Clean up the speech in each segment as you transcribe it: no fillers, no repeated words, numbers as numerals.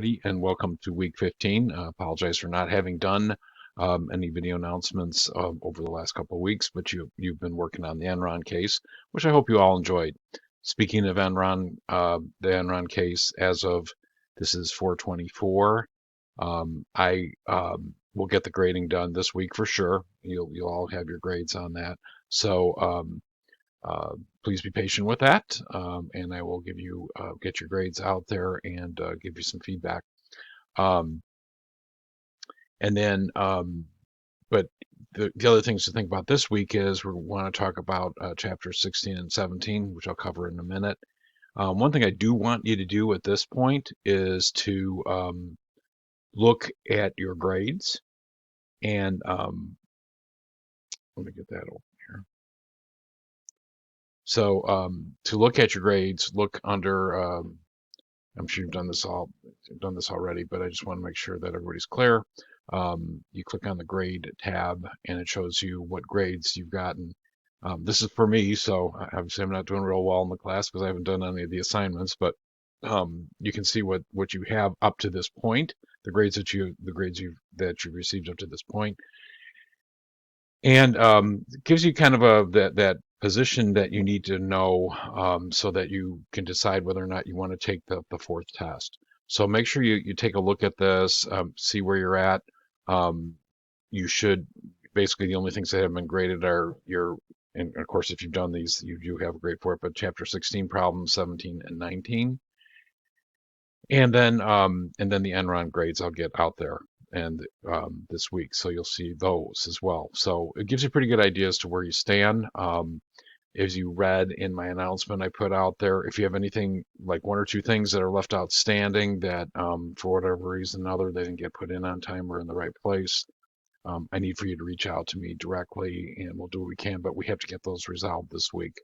And welcome to week 15. Apologize for not having done any video announcements over the last couple of weeks, but you've been working on the Enron case, which I hope you all enjoyed. Speaking of Enron, the Enron case, as of this is 4/24. I will get the grading done this week for sure. You'll all have your grades on that. So uh, please be patient with that, and I will give you get your grades out there and give you some feedback. Um, and then, but the other things to think about this week is we want to talk about chapters 16 and 17, which I'll cover in a minute. One thing I do want you to do at this point is to look at your grades and let me get that open here. So to look at your grades, look under. I'm sure you've done this already, but I just want to make sure that everybody's clear. You click on the grade tab and it shows you what grades you've gotten. This is for me, so obviously I'm not doing real well in the class because I haven't done any of the assignments, but you can see what you have up to this point, the grades you've received up to this point, and it gives you kind of that position that you need to know so that you can decide whether or not you want to take the fourth test. So make sure you take a look at this, see where you're at. Um, you should basically the only things that have been graded are and of course if you've done these you do have a grade for it, but chapter 16 problems 17 and 19, and then the Enron grades I'll get out there and this week, so you'll see those as well. So it gives you a pretty good idea as to where you stand. As you read in my announcement I put out there, if you have anything like one or two things that are left outstanding that for whatever reason or other they didn't get put in on time or in the right place, I need for you to reach out to me directly and we'll do what we can, but we have to get those resolved this week.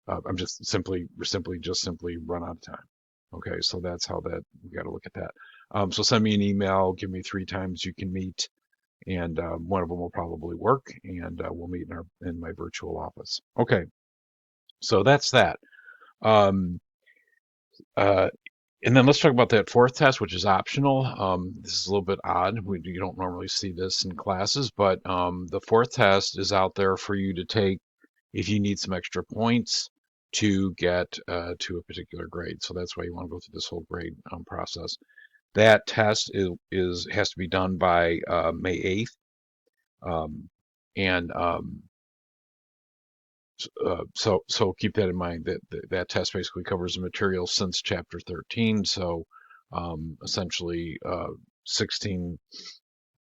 I'm just simply run out of time. Okay, so that's how that we got to look at that. So send me an email, give me 3 times you can meet, and one of them will probably work, and we'll meet in my virtual office. Okay, so that's that. Um, uh, and then let's talk about that fourth test, which is optional. This is a little bit odd. You don't normally see this in classes, but the fourth test is out there for you to take if you need some extra points to get to a particular grade. So that's why you want to go through this whole grade process. That test has to be done by May 8th. Um, and so keep that in mind that test basically covers the material since chapter 13. So essentially 16,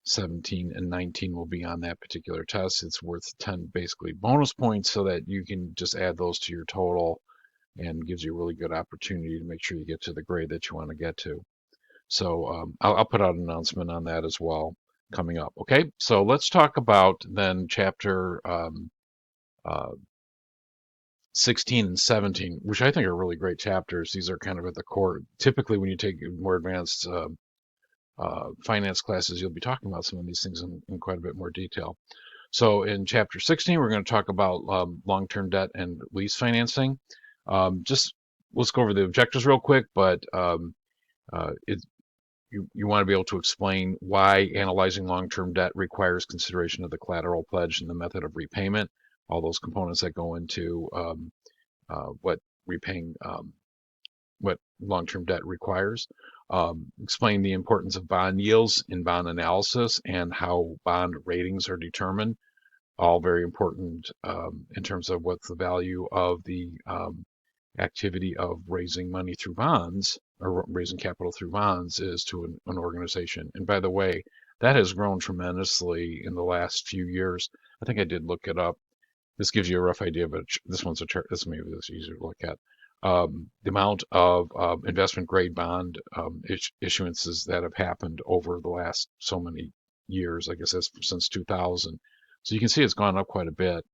17, and 19 will be on that particular test. It's worth 10 basically bonus points so that you can just add those to your total and gives you a really good opportunity to make sure you get to the grade that you want to get to. So I'll put out an announcement on that as well coming up. Okay, so let's talk about then chapter uh, 16 and 17, which I think are really great chapters. These are kind of at the core. Typically, when you take more advanced finance classes, you'll be talking about some of these things in quite a bit more detail. So in chapter 16, we're going to talk about long-term debt and lease financing. Just let's go over the objectives real quick, but you want to be able to explain why analyzing long-term debt requires consideration of the collateral pledge and the method of repayment, all those components that go into what repaying what long-term debt requires. Explain the importance of bond yields in bond analysis and how bond ratings are determined. All very important in terms of what's the value of the activity of raising money through bonds or raising capital through bonds is to an organization. And by the way, that has grown tremendously in the last few years. I think I did look it up. This gives you a rough idea, but this one's a chart. This maybe this is easier to look at. The amount of investment grade bond issuances that have happened over the last so many years, I guess that's since 2000. So you can see it's gone up quite a bit.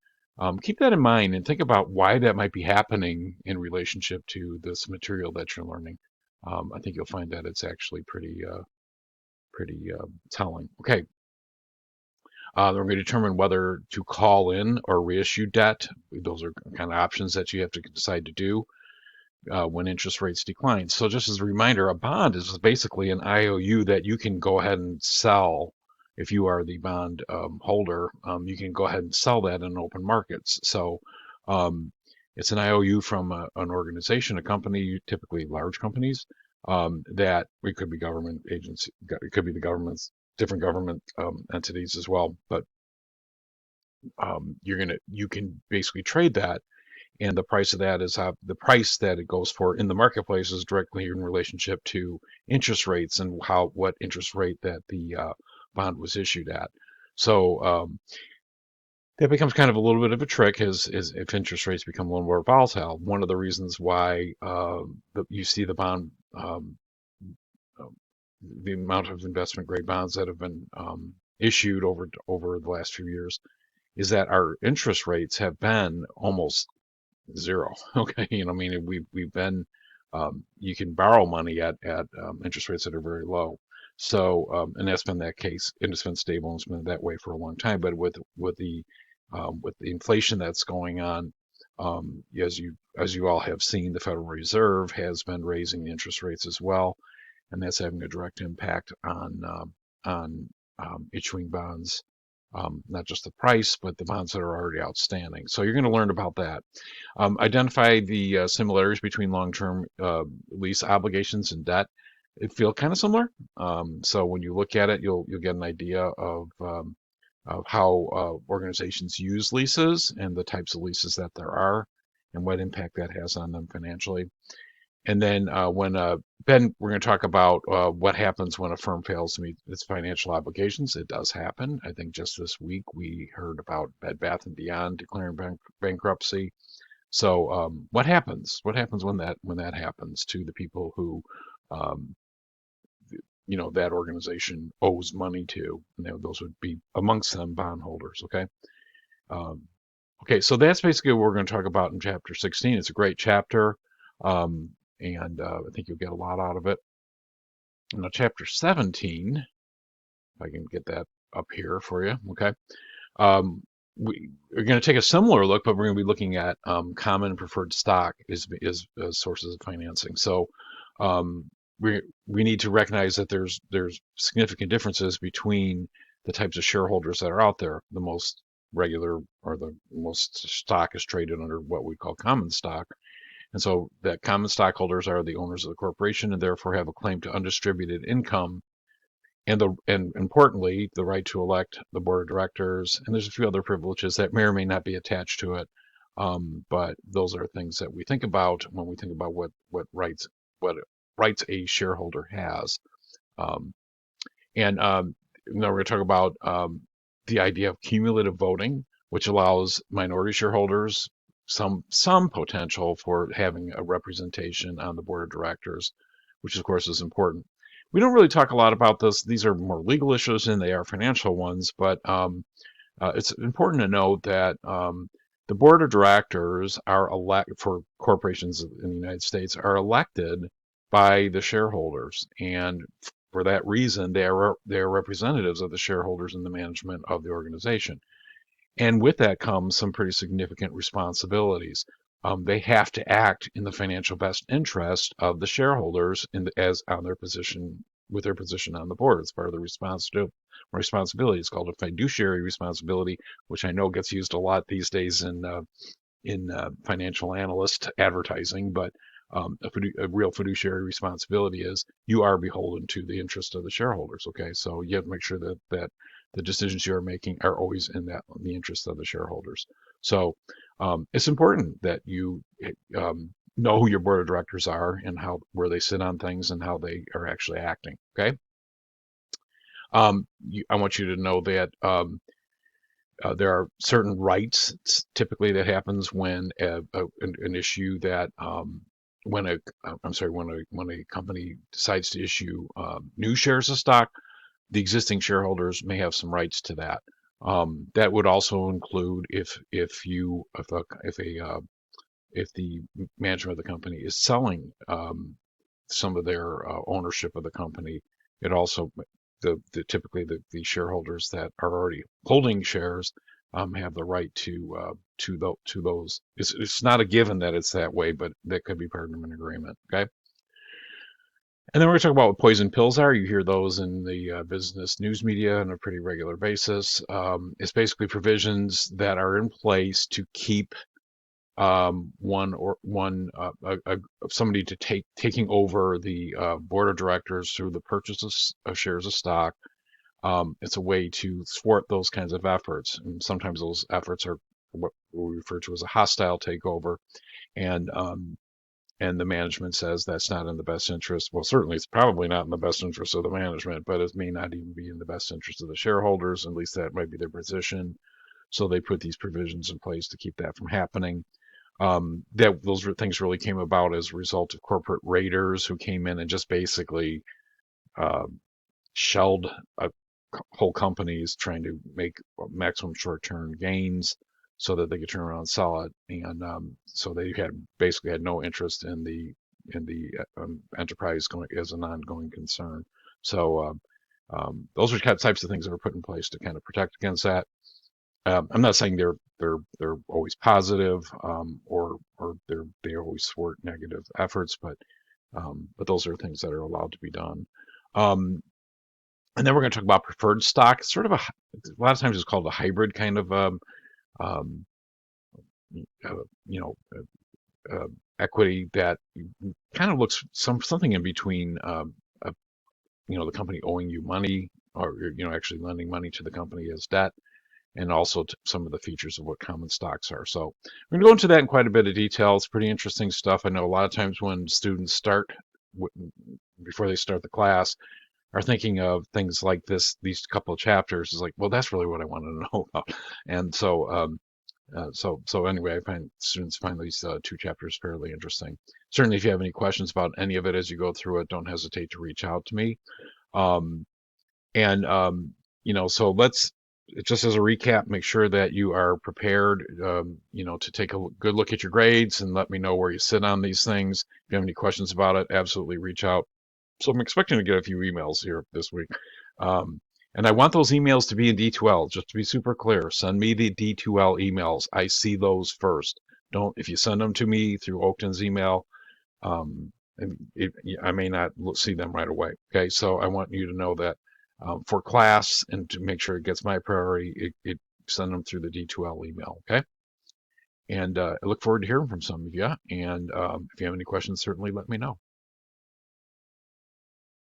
Keep that in mind and think about why that might be happening in relationship to this material that you're learning. I think you'll find that it's actually pretty telling. Okay, we're going to determine whether to call in or reissue debt. Those are kind of options that you have to decide to do. when interest rates decline. So just as a reminder, a bond is basically an IOU that you can go ahead and sell. If you are the bond holder, you can go ahead and sell that in open markets. So um, it's an IOU from an organization, a company, typically large companies, that it could be government agency, it could be the government's different government entities as well. But you can basically trade that, and the price of that is how the price that it goes for in the marketplace is directly in relationship to interest rates and what interest rate that the bond was issued at. So that becomes kind of a little bit of a trick is if interest rates become a little more volatile. One of the reasons why you see the bond um, the amount of investment grade bonds that have been issued over the last few years is that our interest rates have been almost zero. Okay, I mean, we've been you can borrow money at interest rates that are very low. So and that's been that case, and it's been stable and it's been that way for a long time. But with the inflation that's going on, as you all have seen, the Federal Reserve has been raising the interest rates as well, and that's having a direct impact on issuing bonds, not just the price, but the bonds that are already outstanding. So you're going to learn about that. Identify the similarities between long-term lease obligations and debt. It feel kind of similar. So when you look at it, you'll get an idea of how organizations use leases and the types of leases that there are, and what impact that has on them financially. And then Ben, we're going to talk about what happens when a firm fails to meet its financial obligations. It does happen. I think just this week we heard about Bed Bath and Beyond declaring bankruptcy. So what happens? What happens when that happens to the people who um, that organization owes money to? And those would be amongst them bondholders. Okay. Um, okay. So that's basically what we're going to talk about in chapter 16. It's a great chapter, um, and I think you'll get a lot out of it. Now, chapter 17, if I can get that up here for you. Okay. Um, we're going to take a similar look, but we're going to be looking at common and preferred stock as sources of financing. So um, we need to recognize that there's significant differences between the types of shareholders that are out there. The most regular or the most stock is traded under what we call common stock. And so that common stockholders are the owners of the corporation and therefore have a claim to undistributed income and importantly, the right to elect the board of directors, and there's a few other privileges that may or may not be attached to it. But those are things that we think about when we think about what rights a shareholder has. Um, and Now we're going to talk about the idea of cumulative voting, which allows minority shareholders some potential for having a representation on the board of directors, which of course is important. We don't really talk a lot about this. These are more legal issues than they are financial ones, but it's important to note that the board of directors are elected for corporations in the United States are elected by the shareholders, and for that reason, they are representatives of the shareholders in the management of the organization. And with that comes some pretty significant responsibilities. They have to act in the financial best interest of the shareholders as on their position with their position on the board. It's part of the responsibility. It's called a fiduciary responsibility, which I know gets used a lot these days in financial analyst advertising, but a real fiduciary responsibility is you are beholden to the interest of the shareholders. Okay, so you have to make sure that the decisions you are making are always in the interest of the shareholders. So it's important that you know who your board of directors are and where they sit on things and how they are actually acting. Okay, I want you to know that there are certain rights typically that happens when an issue that when a I'm sorry when a company decides to issue new shares of stock, the existing shareholders may have some rights to that. That would also include if the management of the company is selling some of their ownership of the company. It also typically the shareholders that are already holding shares have the right to those. It's not a given that it's that way, but that could be part of an agreement. Okay. And then we're going to talk about what poison pills are. You hear those in the business news media on a pretty regular basis. It's basically provisions that are in place to keep somebody to taking over the board of directors through the purchase of shares of stock. It's a way to thwart those kinds of efforts, and sometimes those efforts are what we refer to as a hostile takeover, and the management says that's not in the best interest. Well, certainly it's probably not in the best interest of the management, but it may not even be in the best interest of the shareholders. At least that might be their position. So they put these provisions in place to keep that from happening. Those things really came about as a result of corporate raiders who came in and just basically uh, shelled whole companies trying to make maximum short-term gains so that they could turn around and sell it. And so they had basically had no interest in the enterprise going as an ongoing concern. So those are kind of types of things that are put in place to kind of protect against that. I'm not saying they're always positive, or they always thwart negative efforts, but those are things that are allowed to be done. Um, and then we're going to talk about preferred stock. It's sort of a lot of times it's called a hybrid kind of um, uh, you know equity that kind of looks something in between the company owing you money, or actually lending money to the company as debt, and also some of the features of what common stocks are. So we're going to go into that in quite a bit of detail. It's pretty interesting stuff. I know a lot of times when students start before they start the class are thinking of things like these couple of chapters is like, well, that's really what I want to know about. And so anyway, I find students find these two chapters fairly interesting. Certainly, if you have any questions about any of it as you go through it, don't hesitate to reach out to me. Um, and so let's just as a recap, make sure that you are prepared, to take a good look at your grades and let me know where you sit on these things. If you have any questions about it, absolutely reach out. So I'm expecting to get a few emails here this week. And I want those emails to be in D2L, just to be super clear. Send me the D2L emails. I see those first. If you send them to me through Oakton's email, um, I may not see them right away. Okay, so I want you to know that for class and to make sure it gets my priority, it send them through the D2L email. Okay, and I look forward to hearing from some of you. And if you have any questions, certainly let me know.